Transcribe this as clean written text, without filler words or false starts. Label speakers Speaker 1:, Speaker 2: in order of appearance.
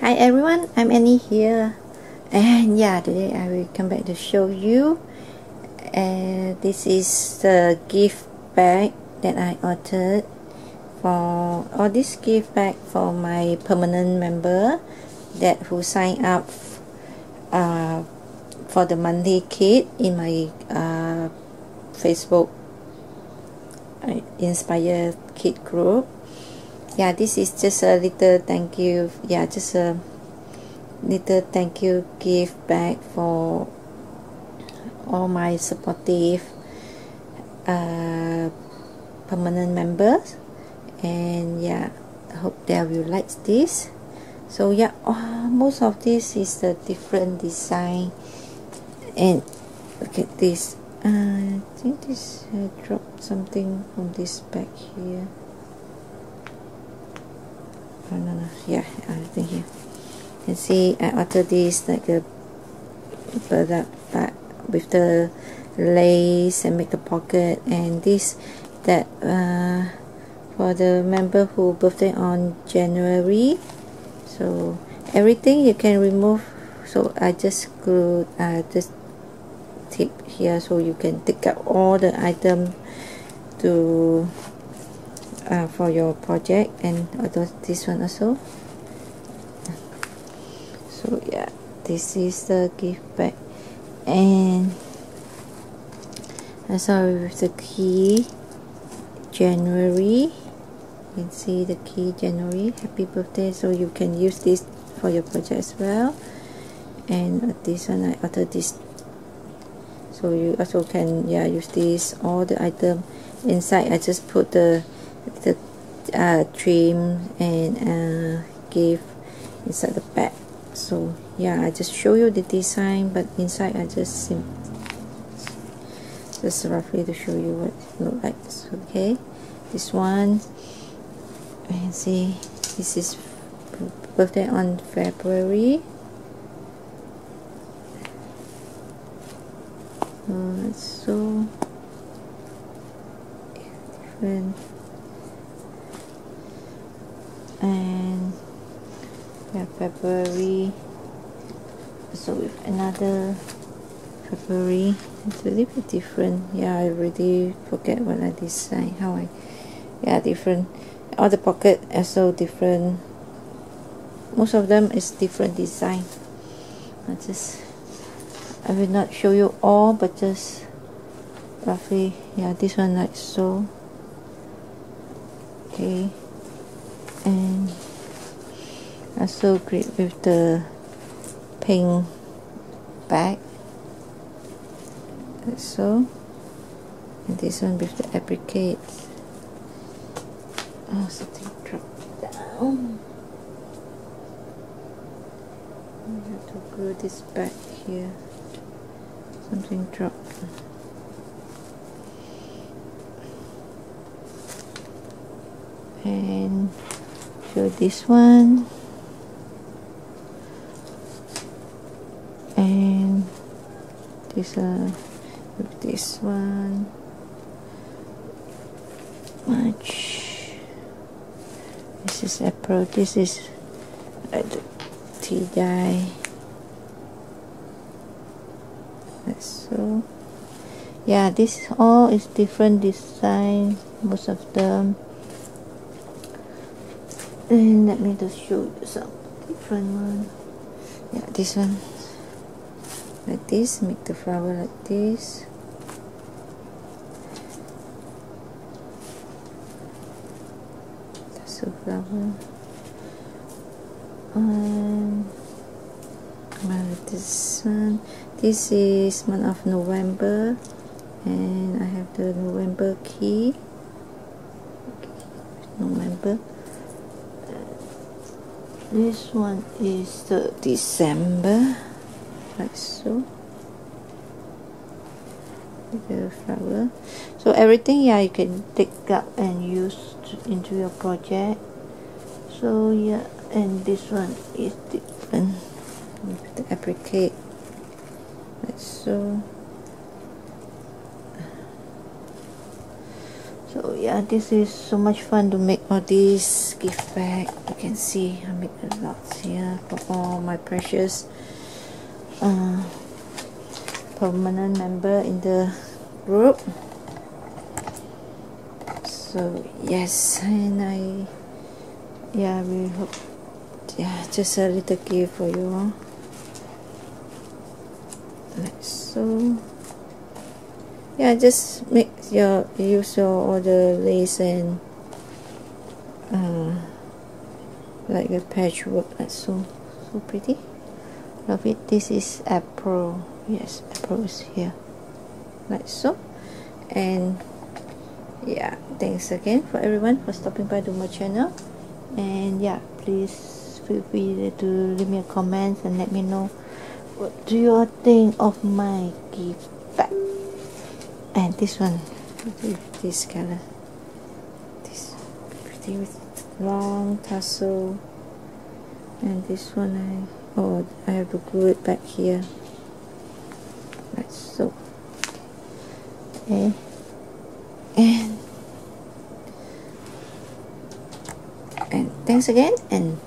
Speaker 1: Hi everyone, I'm Annie here, and yeah, today I will come back to show you. This is the gift bag that I ordered for, or this gift bag for my permanent member that who signed up for the monthly kit in my Facebook Inspire Kit group. Yeah, this is just a little thank you. Yeah, just a little thank you gift bag for all my supportive permanent members, and yeah, I hope they will like this. So yeah, most of this is the different design, and look at this. I think this dropped something from this bag here. Oh, no, yeah, everything here. You can see I ordered this like a product bag with the lace and make the pocket, and this that for the member who birthday on January. So everything you can remove. So I just glued this tip here, so you can take out all the item to for your project, and this one also. So yeah, this is the gift bag, and I saw with the key January. You can see the key January, happy birthday. So you can use this for your project as well. And this one I ordered this, so you also can use this. All the item inside I just put the trim and gift inside the bag. So yeah, I just show you the design, but inside I just roughly to show you what it looks like. Okay, this one, you can see this is birthday on February. It's so different, and yeah, February. So with another February, it's a little bit different. Yeah, I already forget what I design, different. All the pocket are so different. Most of them is different design. I will not show you all, but just roughly. Yeah, this one like so. Okay, and also great with the pink bag, like so, and this one with the apricot. Oh, something dropped down. I have to glue this back here. Something dropped. And show this one, and this with this one. Much. This is April. This is the tea dye. Like so. Yeah, this all is different design, most of them. And let me just show you some different one. Yeah, this one like this, make the flower like this. That's a flower. And this one. This is month of November, and I have the November key. November. This one is the December, like so. The flower. So everything, yeah, you can take up and use into your project. So yeah, and this one is different with the apricot, like so. So yeah, this is so much fun to make all these gift bag. You can see I make a lot here for all my precious permanent member in the group. So yes, and we hope, just a little gift for you all, like so. Just use all the lace and like a patchwork, like so pretty. Love it. This is April. Yes, April is here, like so. And thanks again for everyone for stopping by to my channel. And please feel free to leave me a comment and let me know what do you all think of my gift bag. And this one with this color, this pretty with long tassel. And this one I have to glue it back here, like so. Okay. And thanks again, and bye.